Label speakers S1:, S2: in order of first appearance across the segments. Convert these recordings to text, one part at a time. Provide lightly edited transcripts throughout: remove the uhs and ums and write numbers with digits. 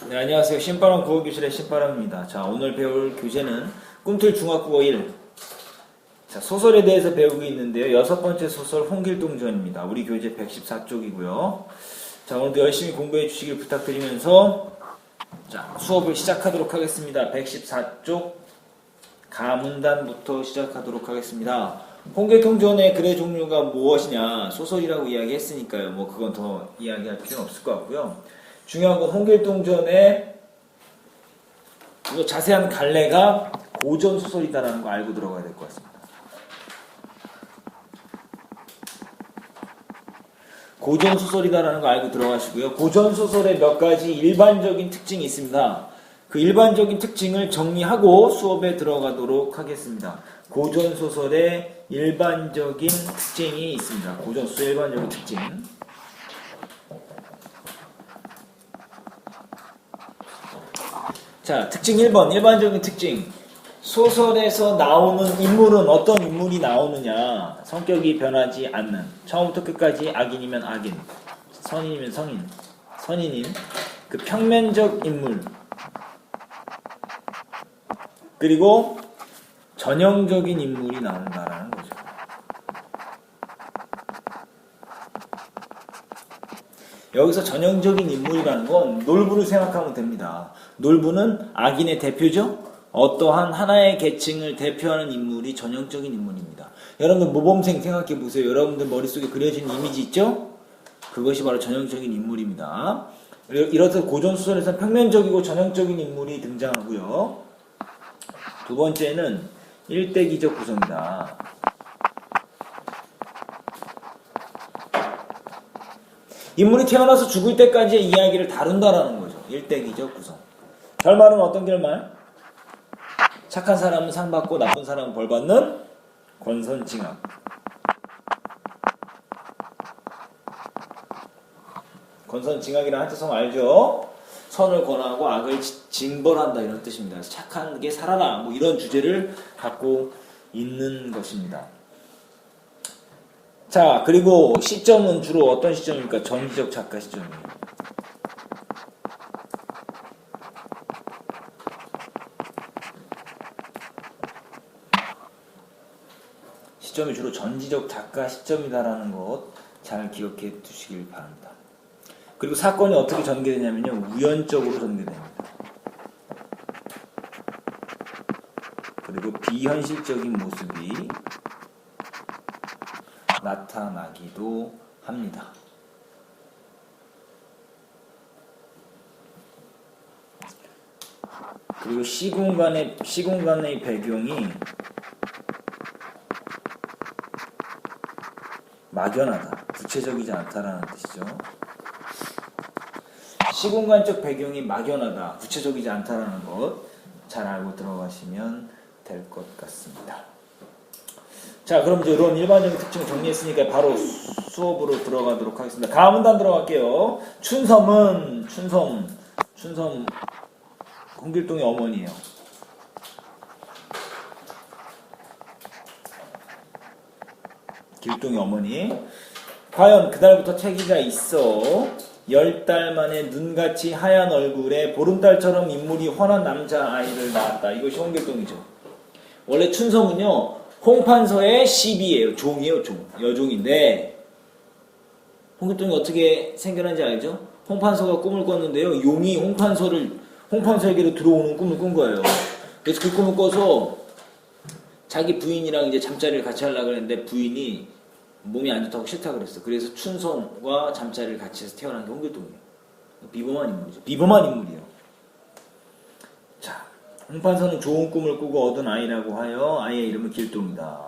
S1: 네, 안녕하세요. 신바람 국어교실의 신바람입니다. 자, 오늘 배울 교재는 꿈틀 중학국어 1. 자, 소설에 대해서 배우고 있는데요. 여섯 번째 소설 홍길동전입니다. 우리 교재 114쪽이고요. 자, 오늘도 열심히 공부해 주시길 부탁드리면서 자, 수업을 시작하도록 하겠습니다. 114쪽 가문단부터 시작하도록 하겠습니다. 홍길동전의 글의 종류가 무엇이냐? 소설이라고 이야기했으니까요. 뭐 그건 더 이야기할 필요는 없을 것 같고요. 중요한 건 홍길동전의 자세한 갈래가 고전소설이다라는 거 알고 들어가야 될 것 같습니다. 고전소설이다라는 거 알고 들어가시고요. 고전소설의 몇 가지 일반적인 특징이 있습니다. 그 일반적인 특징을 정리하고 수업에 들어가도록 하겠습니다. 고전소설의 일반적인 특징이 있습니다. 고전소설의 일반적인 특징. 자, 특징 1번, 일반적인 특징. 소설에서 나오는 인물은 어떤 인물이 나오느냐. 성격이 변하지 않는. 처음부터 끝까지 악인이면 악인, 선인이면 선인인 그 평면적 인물. 그리고 전형적인 인물이 나온다라는 거죠. 여기서 전형적인 인물이라는 건 놀부를 생각하면 됩니다. 놀부는 악인의 대표죠. 어떠한 하나의 계층을 대표하는 인물이 전형적인 인물입니다. 여러분들 모범생 생각해 보세요. 여러분들 머릿속에 그려진 이미지 있죠? 그것이 바로 전형적인 인물입니다. 이렇듯 고전소설에서는 평면적이고 전형적인 인물이 등장하고요. 두 번째는 일대기적 구성이다. 인물이 태어나서 죽을 때까지의 이야기를 다룬다라는 거죠. 일대기적 구성. 결말은 어떤 결말? 착한 사람은 상 받고 나쁜 사람은 벌 받는 권선징악. 권선징악이라는 한자성 알죠? 선을 권하고 악을 징벌한다 이런 뜻입니다. 착한 게 살아라 뭐 이런 주제를 갖고 있는 것입니다. 자, 그리고 시점은 주로 어떤 시점입니까? 전지적 작가 시점이에요. 시점이 주로 전지적 작가 시점이다라는 것 잘 기억해 두시길 바랍니다. 그리고 사건이 어떻게 전개되냐면요. 우연적으로 전개됩니다. 그리고 비현실적인 모습이 나타나기도 합니다. 그리고 시공간의 배경이 막연하다, 구체적이지 않다라는 뜻이죠. 시공간적 배경이 막연하다, 구체적이지 않다라는 것 잘 알고 들어가시면 될 것 같습니다. 자, 그럼 이제 이런 일반적인 특징을 정리했으니까 바로 수업으로 들어가도록 하겠습니다. 가문단 들어갈게요. 춘섬은 춘섬 홍길동의 어머니예요. 길동의 어머니. 과연 그달부터 체기가 있어 10달 만에 눈같이 하얀 얼굴에 보름달처럼 인물이 훤한 남자아이를 낳았다. 이것이 홍길동이죠. 원래 춘섬은요 홍판서의 시비예요. 종이에요. 종. 여종인데 홍길동이 어떻게 생겨난지 알죠? 홍판서가 꿈을 꿨는데요. 용이 홍판서에게로 들어오는 꿈을 꾼 거예요. 그래서 그 꿈을 꿔서 자기 부인이랑 이제 잠자리를 같이 하려고 했는데 부인이 몸이 안 좋다고 싫다 그랬어. 그래서 춘섬과 잠자리를 같이 해서 태어난 게 홍길동이에요. 비범한 인물이죠. 비범한 인물이에요. 자, 홍판서는 좋은 꿈을 꾸고 얻은 아이라고 하여 아이의 이름은 길동이다.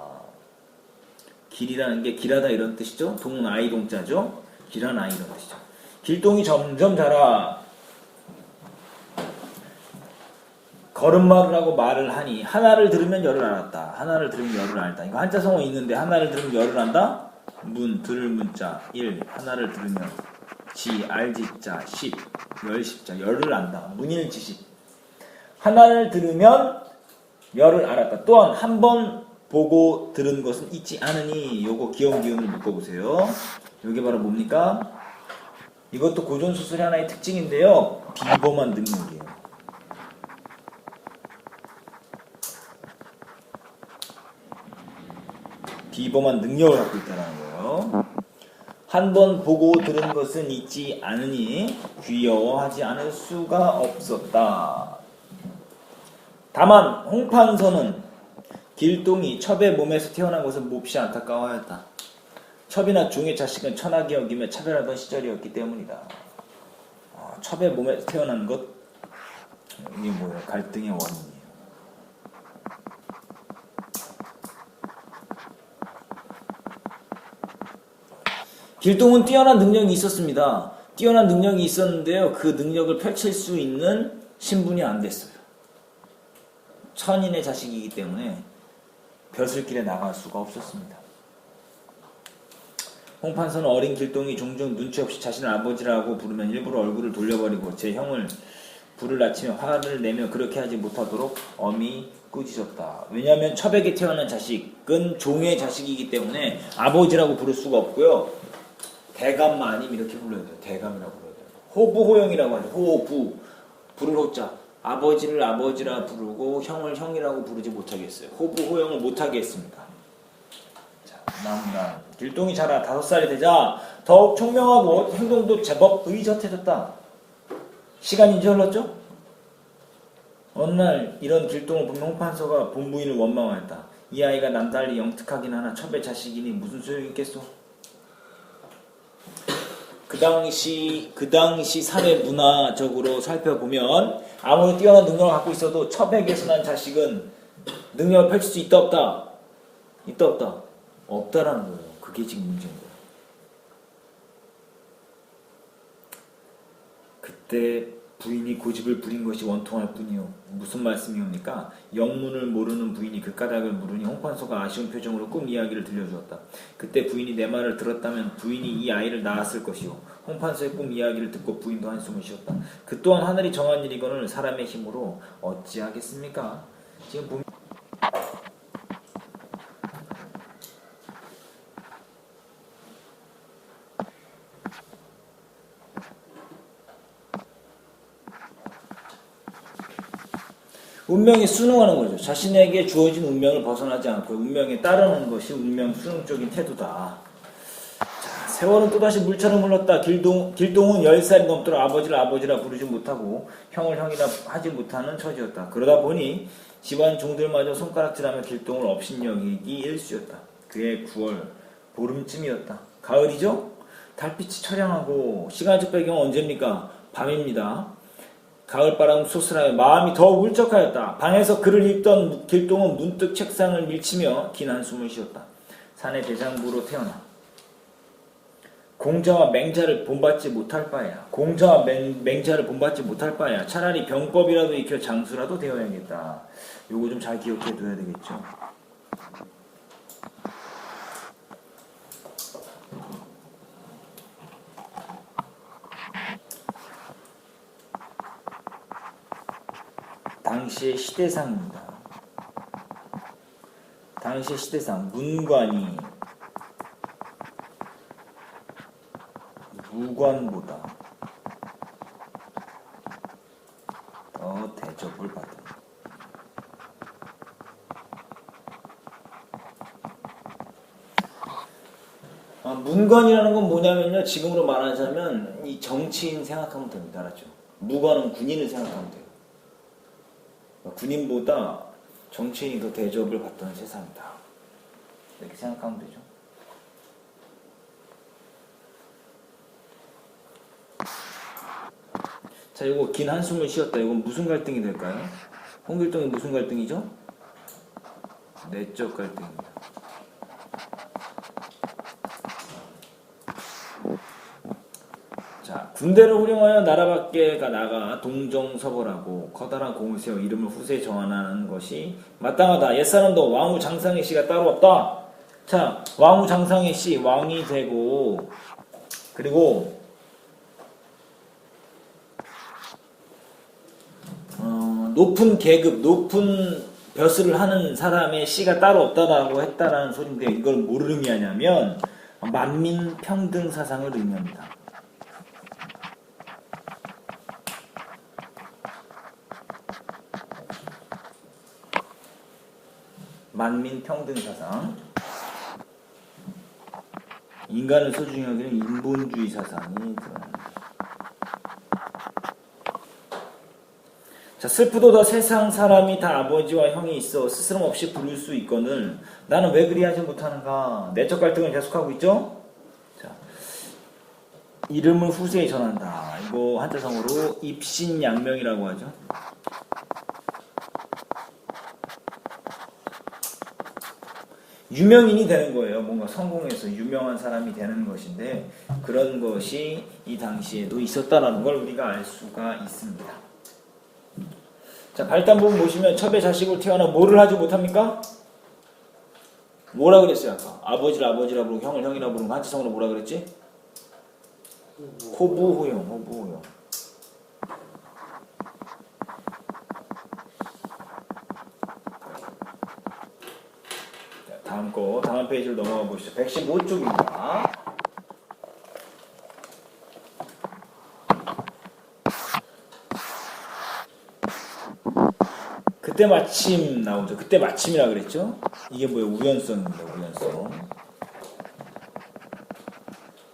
S1: 길이라는 게 길하다 이런 뜻이죠. 동은 아이 동자죠. 길한 아이 이런 뜻이죠. 길동이 점점 자라 걸음마를 하고 말을 하니 하나를 들으면 열을 알았다. 하나를 들으면 열을 알다. 이거 한자성어 있는데 하나를 들으면 열을 안다. 문, 들을 문자 1. 하나를 들으면 지, 알지자 10. 열십자 열을 안다. 문일지식. 하나를 들으면 열을 알았다. 또한 한 번 보고 들은 것은 잊지 않으니 요거 귀여운 기운을 묶어보세요. 요게 바로 뭡니까? 이것도 고전소설의 하나의 특징인데요. 비범한 능력이에요. 비범한 능력을 갖고 있다는 거예요. 한 번 보고 들은 것은 잊지 않으니 귀여워하지 않을 수가 없었다. 다만 홍판서는 길동이 첩의 몸에서 태어난 것을 몹시 안타까워하였다. 첩이나 종의 자식은 천하게 여기며 차별하던 시절이었기 때문이다. 첩의 몸에서 태어난 것, 이게 뭐예요? 갈등의 원인이에요. 길동은 뛰어난 능력이 있었습니다. 뛰어난 능력이 있었는데요. 그 능력을 펼칠 수 있는 신분이 안 됐어요. 천인의 자식이기 때문에 벼슬길에 나갈 수가 없었습니다. 홍판서는 어린 길동이 종종 눈치 없이 자신을 아버지라고 부르면 일부러 얼굴을 돌려버리고 제 형을 불을 낮추며 화를 내며 그렇게 하지 못하도록 엄히 꾸짖었다. 왜냐하면 첩에게 태어난 자식은 종의 자식이기 때문에 아버지라고 부를 수가 없고요. 대감만 아니면 이렇게 불러야 돼요. 대감이라고 불러야 돼요. 호부호영이라고 하죠. 호부, 부를 호자. 아버지를 아버지라 부르고 형을 형이라고 부르지 못하겠어요. 호부호영을 못하게 했습니다. 자, 남남 길동이 자라 5살이 되자 더욱 총명하고 행동도 제법 의젓해졌다. 시간이 이제 흘렀죠? 어느 날 이런 길동을 보면 홍판서가 본부인을 원망하였다. 이 아이가 남달리 영특하긴 하나 첩의 자식이니 무슨 소용이 있겠소? 그 당시 사회 문화적으로 살펴보면 아무리 뛰어난 능력을 갖고 있어도 첩에게서 난 자식은 능력을 펼칠 수 있다 없다? 있다 없다? 없다라는 거예요. 그게 지금 문제인 거예요. 그때 부인이 고집을 부린 것이 원통할 뿐이요. 무슨 말씀이옵니까? 영문을 모르는 부인이 그 까닭을 물으니 홍판서가 아쉬운 표정으로 꿈 이야기를 들려주었다. 그때 부인이 내 말을 들었다면 부인이 이 아이를 낳았을 것이요. 홍판서의 꿈 이야기를 듣고 부인도 한숨을 쉬었다. 그 또한 하늘이 정한 일이거늘 사람의 힘으로 어찌하겠습니까? 지금 보면 운명에 순응하는 거죠. 자신에게 주어진 운명을 벗어나지 않고 운명에 따르는 것이 운명 순응적인 태도다. 자, 세월은 또다시 물처럼 흘렀다. 길동은 10살이 넘도록 아버지를 아버지라 부르지 못하고 형을 형이라 하지 못하는 처지였다. 그러다 보니 집안 종들마저 손가락질하며 길동을 업신여기기 일쑤였다. 그의 9월 보름쯤이었다. 가을이죠? 달빛이 처량하고 시간적 배경은 언제입니까? 밤입니다. 가을바람 소스라며 마음이 더욱 울적하였다. 방에서 글을 읽던 길동은 문득 책상을 밀치며 긴 한숨을 쉬었다. 산의 대장부로 태어나 공자와 맹자를 본받지 못할 바야. 공자와 맹자를 본받지 못할 바야. 차라리 병법이라도 익혀 장수라도 되어야겠다. 요거 좀 잘 기억해 둬야 되겠죠. 당시의 시대상입니다. 당시의 시대상 문관이 무관보다 더 대접을 받은 문관이라는 건 뭐냐면요. 지금으로 말하자면 이 정치인 생각하면 됩니다. 알았죠? 무관은 군인을 생각하면 돼요. 군인보다 정치인이 더 대접을 받던 세상이다. 이렇게 생각하면 되죠. 자, 이거 긴 한숨을 쉬었다. 이건 무슨 갈등이 될까요? 홍길동이 무슨 갈등이죠? 내적 갈등입니다. 자, 군대를 활용하여 나라 밖에 나가 동정서벌하고 커다란 공을 세워 이름을 후세에 정하는 것이 마땅하다. 옛사람도 왕후 장상의 씨가 따로 없다. 자, 왕후 장상의 씨 왕이 되고 그리고 높은 계급, 높은 벼슬을 하는 사람의 씨가 따로 없다라고 했다라는 소리인데 이걸 뭐를 의미하냐면 만민 평등 사상을 의미합니다. 만민 평등 사상. 인간을 소중히 여기는 인본주의 사상이 드러납니다. 자, 슬프도다 세상 사람이 다 아버지와 형이 있어 스스럼 없이 부를 수 있거늘 나는 왜 그리하지 못하는가. 내적 갈등을 계속하고 있죠. 자, 이름을 후세에 전한다. 이거 한자성어로 입신양명이라고 하죠. 유명인이 되는 거예요. 뭔가 성공해서 유명한 사람이 되는 것인데 그런 것이 이 당시에도 있었다는 걸 우리가 알 수가 있습니다. 자, 발단 부분 보시면 첩의 자식으로 태어나 뭐를 하지 못합니까? 뭐라 그랬어요 아까? 아버지를 아버지라 부르고 형을 형이라 부르는 거 한자성어로 뭐라 그랬지? 호부호용. 다음 거, 다음 페이지로 넘어가 보시죠. 115쪽입니다. 그때 마침 나오죠. 그때 마침이라 그랬죠. 이게 뭐예요? 우연성입니다. 우연성.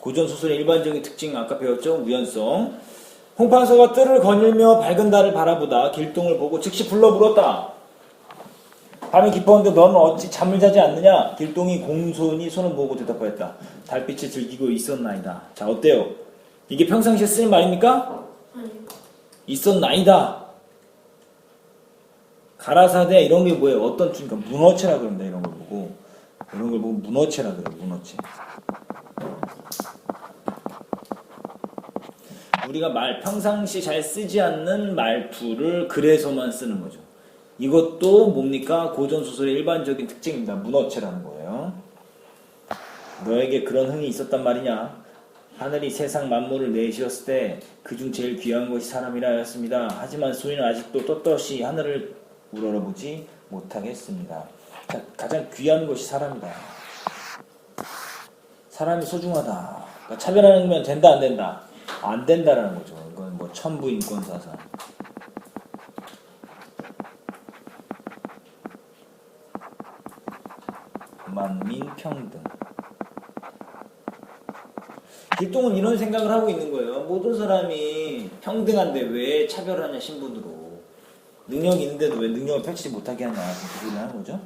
S1: 고전소설의 일반적인 특징 아까 배웠죠? 우연성. 홍판서가 뜰을 거닐며 밝은 달을 바라보다 길동을 보고 즉시 불러 물었다. 밤이 깊었는데 너는 어찌 잠을 자지 않느냐? 길동이 공손히 손을 모으고 대답하였다. 달빛을 즐기고 있었나이다. 자, 어때요? 이게 평상시에 쓰는 말입니까? 있었나이다. 가라사대 이런 게 뭐예요? 어떤 그러니까 문어체라 그럽니다. 이런 걸 보고 문어체라 그래요. 문어체. 우리가 평상시 잘 쓰지 않는 말투를 그래서만 쓰는 거죠. 이것도 뭡니까? 고전소설의 일반적인 특징입니다. 문어체라는 거예요. 너에게 그런 흥이 있었단 말이냐? 하늘이 세상 만물을 내쉬었을 때 그중 제일 귀한 것이 사람이라 하였습니다. 하지만 소인은 아직도 떳떳이 하늘을 우러러보지 못하겠습니다. 자, 가장 귀한 것이 사람이다. 사람이 소중하다. 그러니까 차별하는 건 된다 안 된다? 안 된다라는 거죠. 이건 뭐 천부인권사상. 만민평등. 길동은 이런 생각을 하고 있는 거예요. 모든 사람이 평등한데 왜 차별하냐 신분으로. 능력이 있는데도 왜 능력을 펼치지 못하게 하냐. 그 소리를 하는 거죠.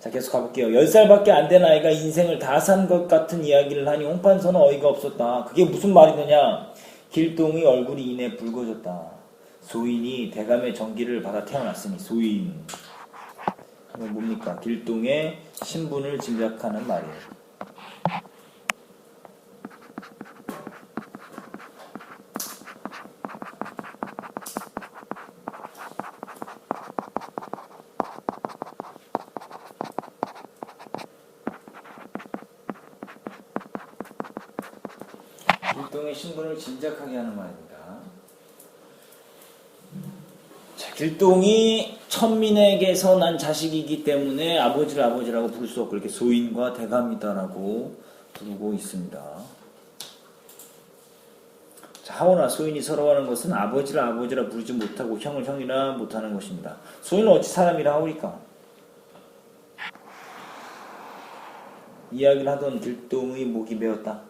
S1: 자, 계속 가볼게요. 10살밖에 안 된 아이가 인생을 다 산 것 같은 이야기를 하니 홍판서는 어이가 없었다. 그게 무슨 말이느냐. 길동의 얼굴이 이내 붉어졌다. 소인이 대감의 정기를 받아 태어났으니 소인. 이건 뭡니까? 길동의 신분을 짐작하는 말이에요. 길동의 신분을 짐작하게 하는 말입니다. 자, 길동이 천민에게서 난 자식이기 때문에 아버지를 아버지라고 부를 수 없고 이렇게 소인과 대감이다라고 부르고 있습니다. 자, 하오나 소인이 서러워하는 것은 아버지를 아버지라 부르지 못하고 형을 형이라 못하는 것입니다. 소인은 어찌 사람이라 하오리까? 이야기를 하던 길동의 목이 메었다.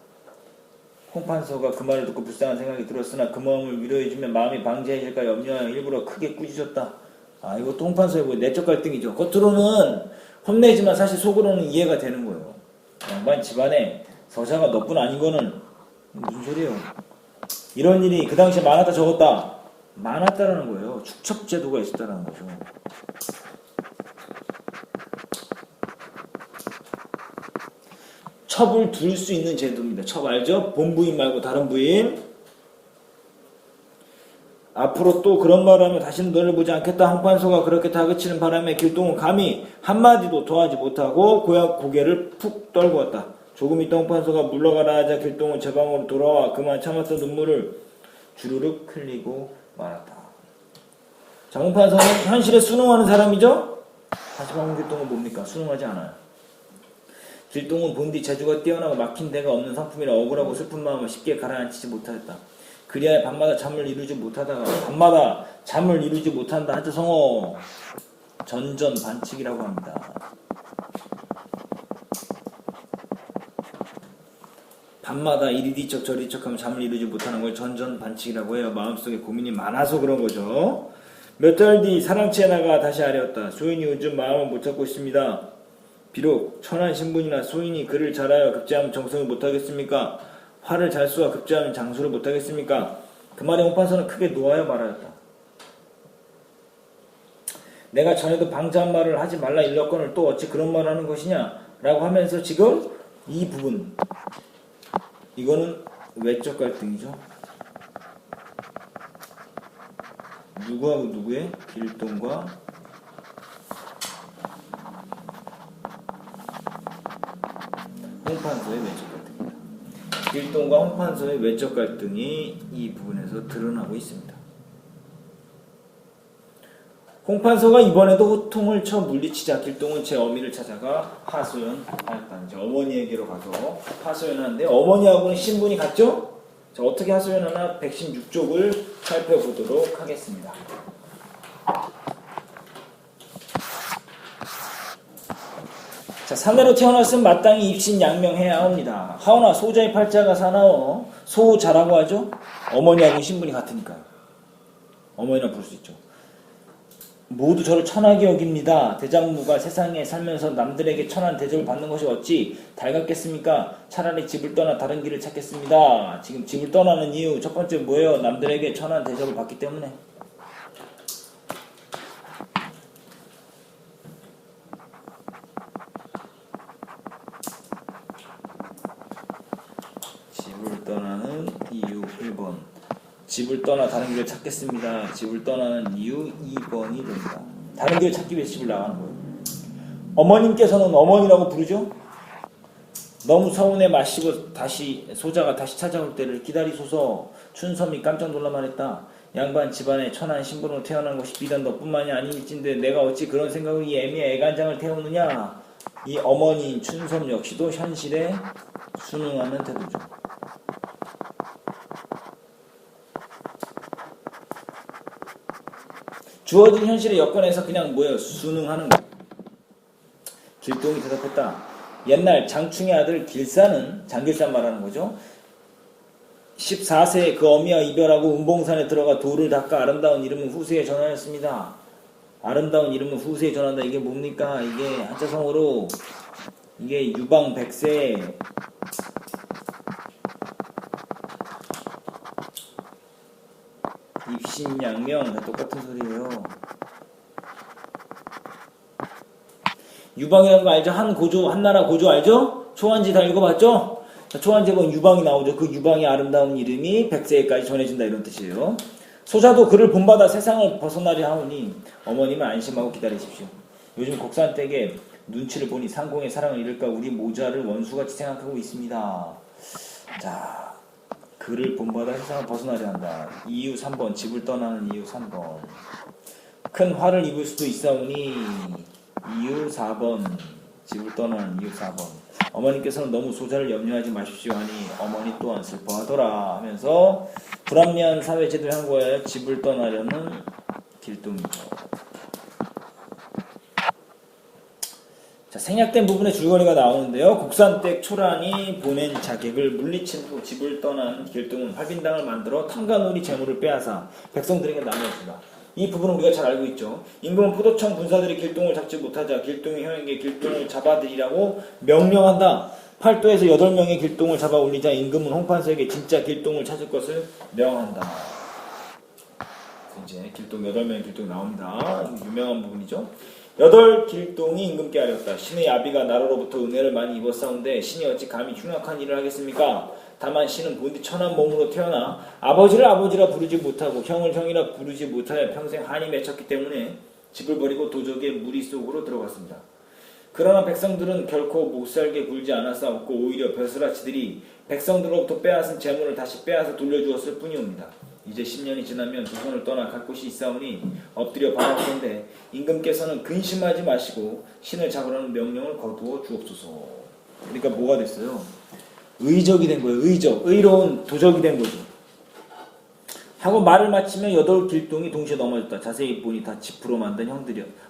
S1: 홍판서가 그 말을 듣고 불쌍한 생각이 들었으나 그 마음을 위로해주면 마음이 방지해질까 염려하여 일부러 크게 꾸짖었다. 아, 이것도 홍판서의 뭐 내적 갈등이죠. 겉으로는 혼내지만 사실 속으로는 이해가 되는 거예요. 양반 집안에 서자가 너뿐 아닌 거는 무슨 소리예요. 이런 일이 그 당시에 많았다 적었다. 많았다라는 거예요. 축첩제도가 있었다라는 거죠. 첩을 둘 수 있는 제도입니다. 첩 알죠? 본부인 말고 다른 부인. 앞으로 또 그런 말을 하면 다시는 너를 보지 않겠다. 홍판서가 그렇게 다그치는 바람에 길동은 감히 한마디도 더하지 못하고 고개를 푹 떨구었다. 조금 있다 홍판서가 물러가라 하자 길동은 제 방으로 돌아와 그만 참았던 눈물을 주르륵 흘리고 말았다. 자, 홍판서는 현실에 순응하는 사람이죠? 하지만 홍길동은 뭡니까? 순응하지 않아요. 길동은 본디 재주가 뛰어나고 막힌 데가 없는 상품이라 억울하고 슬픈 마음을 쉽게 가라앉히지 못하였다. 그리하여 밤마다 잠을 이루지 못하다가 밤마다 잠을 이루지 못한다. 한자성어 전전반칙이라고 합니다. 밤마다 이리 뒤척 저리 뒤척하면 잠을 이루지 못하는 걸 전전반칙이라고 해요. 마음속에 고민이 많아서 그런 거죠. 몇 달 뒤 사랑채 나가 다시 아뢰었다. 소인이 요즘 마음을 못 잡고 있습니다. 비록 천한 신분이나 소인이 그를 잘하여 급제하면 정성을 못하겠습니까? 화를 잘 쏘아 급제하면 장수를 못하겠습니까? 그 말에 홍판서는 크게 노하여 말하였다. 내가 전에도 방자한 말을 하지 말라 일렀거늘 또 어찌 그런 말을 하는 것이냐? 라고 하면서 지금 이 부분, 이거는 외적 갈등이죠. 누구하고 누구의? 길동과 홍판서의 외적 갈등입니다. 길동과 홍판서의 외적 갈등이 이 부분에서 드러나고 있습니다. 홍판서가 이번에도 호통을 쳐 물리치자 길동은 제 어미를 찾아가 하소연하였다. 이제 어머니에게로 가서 하소연하는데 어머니하고는 신분이 같죠? 자, 어떻게 하소연하나 116쪽을 살펴보도록 하겠습니다. 자, 사내로 태어났으면 마땅히 입신양명해야 합니다. 하오나 소자의 팔자가 사나워 소자라고 하죠? 어머니하고 신분이 같으니까요. 어머니라 부를 수 있죠. 모두 저를 천하게 여깁니다. 대장무가 세상에 살면서 남들에게 천한 대접을 받는 것이 어찌 달갑겠습니까? 차라리 집을 떠나 다른 길을 찾겠습니다. 지금 집을 떠나는 이유 첫 번째 뭐예요? 남들에게 천한 대접을 받기 때문에. 집을 떠나는 이유 1번. 집을 떠나 다른 길을 찾겠습니다. 집을 떠나는 이유 2번이 됩니다. 다른 길을 찾기 위해서 집을 나가는 거예요. 어머님께서는 어머니라고 부르죠? 너무 서운해 마시고 다시 소자가 다시 찾아올 때를 기다리소서. 춘섬이 깜짝 놀라 말했다. 양반 집안에 천한 신분으로 태어난 것이 비단 너뿐만이 아니일진데 내가 어찌 그런 생각을 이 애미의 애간장을 태우느냐. 이 어머니인 춘섬 역시도 현실에 순응하는 태도죠. 주어진 현실의 여건에서 그냥 뭐예요? 순응하는 거예요. 길동이 대답했다. 옛날 장충의 아들 길사는 장길산 말하는 거죠. 14세에 그 어미와 이별하고 은봉산에 들어가 돌을 닦아 아름다운 이름은 후세에 전하였습니다. 아름다운 이름은 후세에 전한다. 이게 뭡니까? 이게 한자성어로 이게 유방백세 입신양명 다 똑같은 소리예요. 유방이라는 거 알죠? 한 고조, 한나라 고조 알죠? 초안지 다 읽어봤죠? 초안지에 보면 유방이 나오죠. 그 유방의 아름다운 이름이 백세까지 전해진다 이런 뜻이에요. 소자도 그를 본받아 세상을 벗어나려 하오니 어머님은 안심하고 기다리십시오. 요즘 곡산댁에 눈치를 보니 상공의 사랑을 잃을까 우리 모자를 원수같이 생각하고 있습니다. 자, 그를 본받아 세상을 벗어나려 한다. 이유 3번, 집을 떠나는 이유 3번. 큰 화를 입을 수도 있사오니 이유 4번, 집을 떠나는 이유 4번. 어머님께서는 너무 소자를 염려하지 마십시오 하니 어머니 또한 슬퍼하더라 하면서 불합리한 사회제도를 한 거예요. 집을 떠나려는 길동이죠. 자, 생략된 부분에 줄거리가 나오는데요. 곡산댁 초란이 보낸 자객을 물리친 후 집을 떠난 길동은 활빈당을 만들어 탐관오리 재물을 빼앗아 백성들에게 나누었습니다. 이 부분은 우리가 잘 알고 있죠. 임금은 포도청 군사들이 길동을 잡지 못하자 길동의 형에게 길동을 잡아들이라고 명령한다. 8도에서 8명의 길동을 잡아 올리자 임금은 홍판서에게 진짜 길동을 찾을 것을 명한다. 이제 길동 8명의 길동이 나옵니다. 유명한 부분이죠. 8길동이 임금께 아뢰었다. 신의 아비가 나로로부터 은혜를 많이 입었사온데 신이 어찌 감히 흉악한 일을 하겠습니까? 다만 신은 본디 천한 몸으로 태어나 아버지를 아버지라 부르지 못하고 형을 형이라 부르지 못하여 평생 한이 맺혔기 때문에 집을 버리고 도적의 무리 속으로 들어갔습니다. 그러나 백성들은 결코 못살게 굴지 않았사옵고 오히려 벼슬아치들이 백성들로부터 빼앗은 재물을 다시 빼앗아 돌려주었을 뿐이옵니다. 이제 10년이 지나면 조선을 떠나 갈 곳이 있사오니 엎드려 바라보는데 임금께서는 근심하지 마시고 신을 잡으라는 명령을 거두어 주옵소서. 그러니까 뭐가 됐어요? 의적이 된 거예요. 의적. 의로운 도적이 된 거죠. 하고 말을 마치며 8길동이 동시에 넘어졌다. 자세히 보니 다 지프로 만든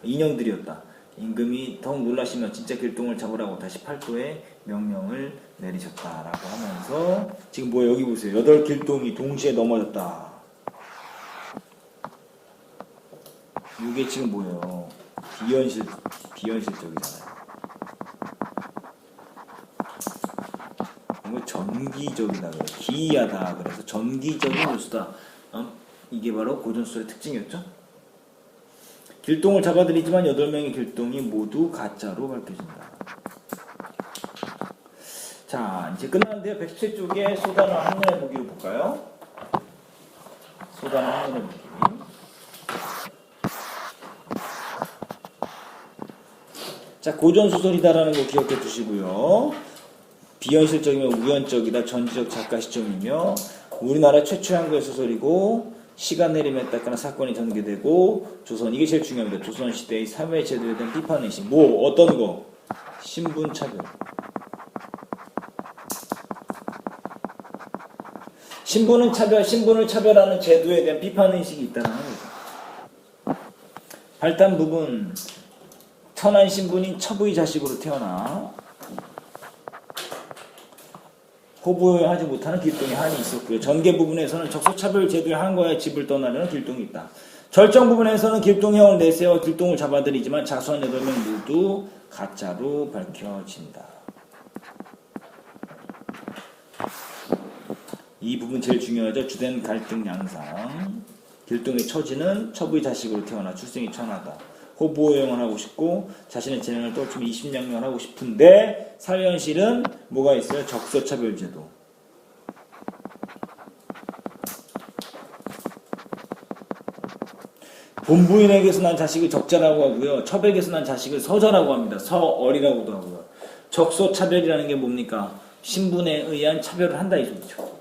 S1: 인형들이었다. 임금이 더욱 놀라시며 진짜 길동을 잡으라고 다시 팔도에 명령을 내리셨다라고 하면서 지금 뭐예요? 여기 보세요. 8길동이 동시에 넘어졌다. 이게 지금 뭐예요? 비현실적이잖아요. 이거 전기적이다 그래. 기이하다 그래서 전기적인 요소다. 이게 바로 고전수의 특징이었죠. 길동을 잡아들이지만 8명의 길동이 모두 가짜로 밝혀진다. 자, 이제 끝났는데요. 117쪽에 소단화 한눈에 보기로 볼까요? 소단화 한눈에 보기. 자, 고전소설이다라는 거 기억해 두시고요. 비현실적이며 우연적이다. 전지적 작가 시점이며 우리나라 최초의 한글 소설이고 시간 흐름에 따라 사건이 전개되고 조선, 이게 제일 중요합니다. 조선시대의 사회제도에 대한 비판의식. 뭐 어떤 거? 신분차별. 신분을 차별하는 제도에 대한 비판의식이 있다는 거죠. 발단 부분, 천한 신분인 첩의 자식으로 태어나 호부호영하지 못하는 길동의 한이 있었고요. 전개 부분에서는 적소차별 제도의 한과의 집을 떠나려는 길동이 있다. 절정 부분에서는 길동형을 내세워 길동을 잡아들이지만 자수한 8명 모두 가짜로 밝혀진다. 이 부분 제일 중요하죠. 주된 갈등 양상. 길동의 처지는 첩의 자식으로 태어나 출생이 천하다. 호부호영을 하고 싶고 자신의 재능을 떨치며 20냥령을 하고 싶은데 사회 현실은 뭐가 있어요? 적소차별제도. 본부인에게서 난 자식을 적자라고 하고요. 첩에게서 난 자식을 서자라고 합니다. 서얼이라고도 하고요. 적소차별이라는 게 뭡니까? 신분에 의한 차별을 한다 이 소리죠.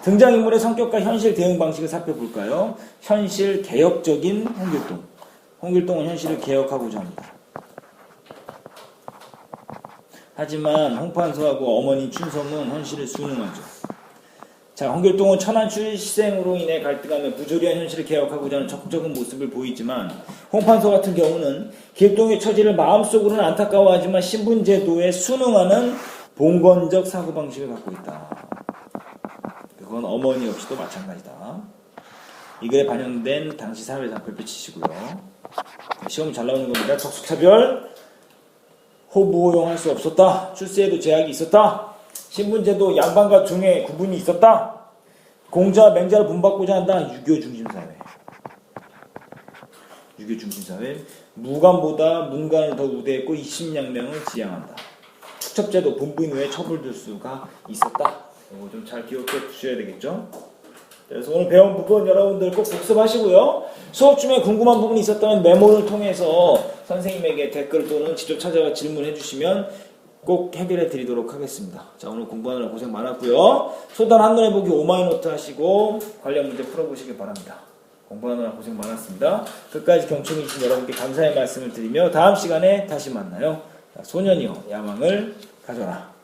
S1: 등장인물의 성격과 현실 대응 방식을 살펴볼까요? 현실 개혁적인 홍길동. 홍길동은 현실을 개혁하고자 합니다. 하지만 홍판소하고 어머니 춘성은 현실을 순응하죠. 자, 홍길동은 천한 출생으로 인해 갈등하며 부조리한 현실을 개혁하고자 하는 적극적인 모습을 보이지만 홍판소 같은 경우는 길동의 처지를 마음속으로는 안타까워하지만 신분제도에 순응하는 봉건적 사고방식을 갖고 있다. 그건 어머니 역시도 마찬가지다. 이 글에 반영된 당시 사회상 별빛이시고요. 시험 잘 나오는 겁니다. 적소차별, 호부호영할 수 없었다. 출세에도 제약이 있었다. 신분제도 양반과 중에 구분이 있었다. 공자와 맹자를 본받고자 한다. 유교 중심사회. 유교 중심사회. 무관보다 문관을 더 우대했고 20냥명을 지향한다. 축첩제도 본부인 외에 처벌될 수가 있었다. 이거 좀 잘 기억해 주셔야 되겠죠. 그래서 오늘 배운 부분 여러분들 꼭 복습하시고요. 수업 중에 궁금한 부분이 있었다면 메모를 통해서 선생님에게 댓글 또는 직접 찾아와 질문해 주시면 꼭 해결해 드리도록 하겠습니다. 자, 오늘 공부하느라 고생 많았고요. 소단 한눈에 보기 오마이노트 하시고 관련 문제 풀어보시길 바랍니다. 공부하느라 고생 많았습니다. 끝까지 경청해 주신 여러분께 감사의 말씀을 드리며 다음 시간에 다시 만나요. 자, 소년이여 야망을 가져라.